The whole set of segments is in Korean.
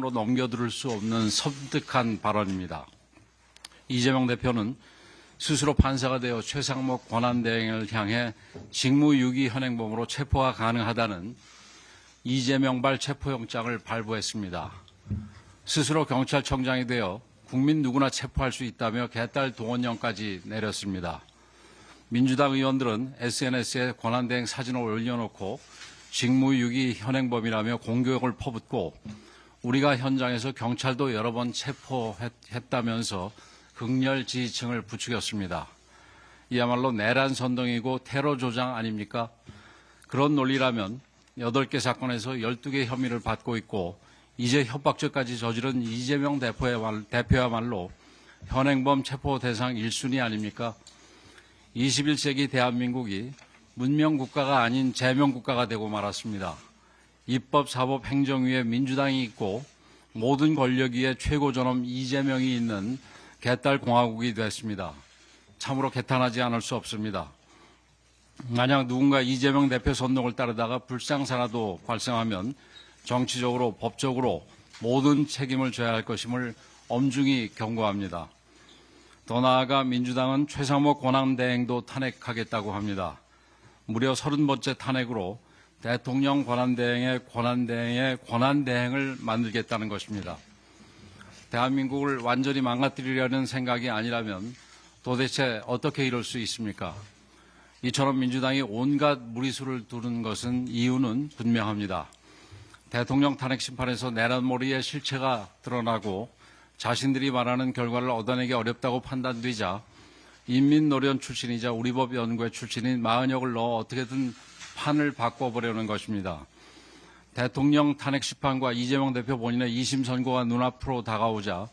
로 넘겨들을 수 없는 섬뜩한 발언입니다. 이재명 대표는 스스로 판사가 되어 최상목 권한대행을 향해 직무유기 현행범으로 체포가 가능하다는 이재명발 체포영장을 발부했습니다. 스스로 경찰청장이 되어 국민 누구나 체포할 수 있다며 개딸 동원령까지 내렸습니다. 민주당 의원들은 SNS에 권한대행 사진을 올려놓고 직무유기 현행범이라며 공격을 퍼붓고 우리가 현장에서 경찰도 여러 번 체포했다면서 극렬 지지층을 부추겼습니다. 이야말로 내란 선동이고 테러 조장 아닙니까? 그런 논리라면 8개 사건에서 12개 혐의를 받고 있고 이제 협박죄까지 저지른 이재명 대표야말로 현행범 체포 대상 1순위 아닙니까? 21세기 대한민국이 문명국가가 아닌 제명국가가 되고 말았습니다. 입법, 사법, 행정 위에 민주당이 있고 모든 권력 위에 최고 존엄 이재명이 있는 개딸 공화국이 됐습니다. 참으로 개탄하지 않을 수 없습니다. 만약 누군가 이재명 대표 선동을 따르다가 불상사라도 발생하면 정치적으로, 법적으로 모든 책임을 져야 할 것임을 엄중히 경고합니다. 더 나아가 민주당은 최상목 권한대행도 탄핵하겠다고 합니다. 무려 30번째 탄핵으로 대통령 권한대행의 권한대행을 만들겠다는 것입니다. 대한민국을 완전히 망가뜨리려는 생각이 아니라면 도대체 어떻게 이럴 수 있습니까? 이처럼 민주당이 온갖 무리수를 두는 것은 이유는 분명합니다. 대통령 탄핵 심판에서 내란몰이의 실체가 드러나고 자신들이 말하는 결과를 얻어내기 어렵다고 판단되자 인민노련 출신이자 우리법 연구회 출신인 마은혁을 넣어 어떻게든 판을 바꿔보려는 것입니다. 대통령 탄핵 심판과 이재명 대표 본인의 2심 선고가 눈앞으로 다가오자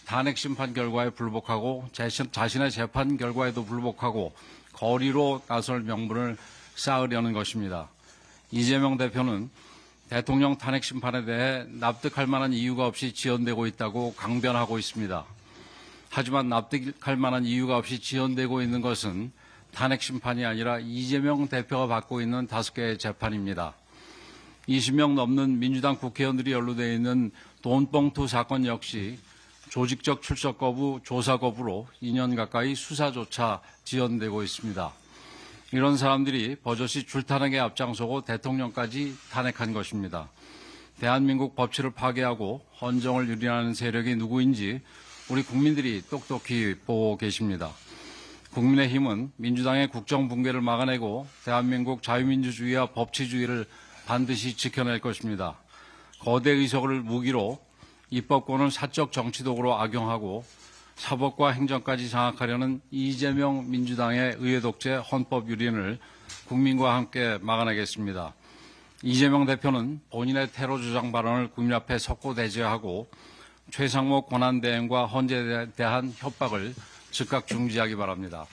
탄핵 심판 결과에 불복하고 자신의 재판 결과에도 불복하고 거리로 나설 명분을 쌓으려는 것입니다. 이재명 대표는 대통령 탄핵 심판에 대해 납득할 만한 이유가 없이 지연되고 있다고 강변하고 있습니다. 하지만 납득할 만한 이유가 없이 지연되고 있는 것은 탄핵 심판이 아니라 이재명 대표가 받고 있는 5개의 재판입니다. 20명 넘는 민주당 국회의원들이 연루되어 있는 돈봉투 사건 역시 조직적 출석 거부, 조사 거부로 2년 가까이 수사조차 지연되고 있습니다. 이런 사람들이 버젓이 줄탄핵에 앞장서고 대통령까지 탄핵한 것입니다. 대한민국 법치를 파괴하고 헌정을 유린하는 세력이 누구인지 우리 국민들이 똑똑히 보고 계십니다. 국민의힘은 민주당의 국정 붕괴를 막아내고 대한민국 자유민주주의와 법치주의를 반드시 지켜낼 것입니다. 거대 의석을 무기로 입법권을 사적 정치도구로 악용하고 사법과 행정까지 장악하려는 이재명 민주당의 의회 독재 헌법 유린을 국민과 함께 막아내겠습니다. 이재명 대표는 본인의 테러 주장 발언을 국민 앞에 석고대죄하고 최상목 권한대행과 헌재에 대한 협박을 즉각 중지하기 바랍니다.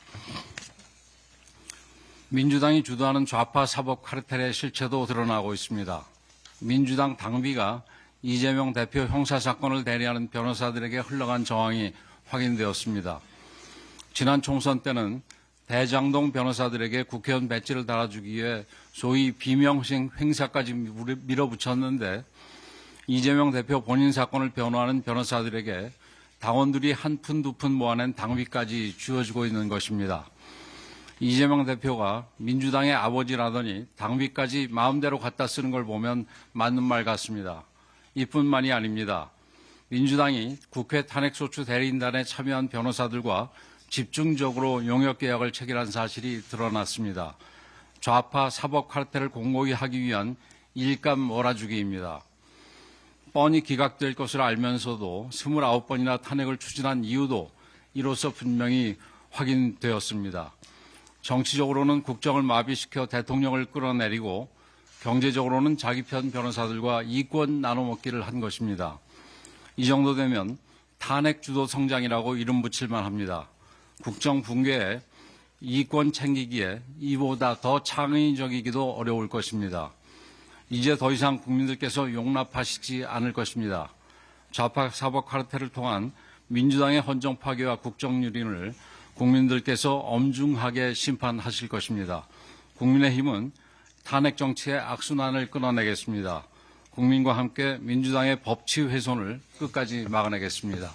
민주당이 주도하는 좌파 사법 카르텔의 실체도 드러나고 있습니다. 민주당 당비가 이재명 대표 형사사건을 대리하는 변호사들에게 흘러간 정황이 확인되었습니다. 지난 총선 때는 대장동 변호사들에게 국회의원 배지를 달아주기 위해 소위 비명식 행사까지 밀어붙였는데 이재명 대표 본인 사건을 변호하는 변호사들에게 당원들이 한 푼 두 푼 모아낸 당비까지 쥐어주고 있는 것입니다. 이재명 대표가 민주당의 아버지라더니 당비까지 마음대로 갖다 쓰는 걸 보면 맞는 말 같습니다. 이뿐만이 아닙니다. 민주당이 국회 탄핵소추 대리인단에 참여한 변호사들과 집중적으로 용역계약을 체결한 사실이 드러났습니다. 좌파 사법 카르텔을 공고히 하기 위한 일감 몰아주기입니다. 뻔히 기각될 것을 알면서도 29번이나 탄핵을 추진한 이유도 이로써 분명히 확인되었습니다. 정치적으로는 국정을 마비시켜 대통령을 끌어내리고 경제적으로는 자기 편 변호사들과 이권 나눠먹기를 한 것입니다. 이 정도 되면 탄핵 주도 성장이라고 이름 붙일 만합니다. 국정 붕괴에 이권 챙기기에 이보다 더 창의적이기도 어려울 것입니다. 이제 더 이상 국민들께서 용납하시지 않을 것입니다. 좌파 사법 카르텔을 통한 민주당의 헌정 파괴와 국정 유린을 국민들께서 엄중하게 심판하실 것입니다. 국민의힘은 탄핵 정치의 악순환을 끊어내겠습니다. 국민과 함께 민주당의 법치 훼손을 끝까지 막아내겠습니다.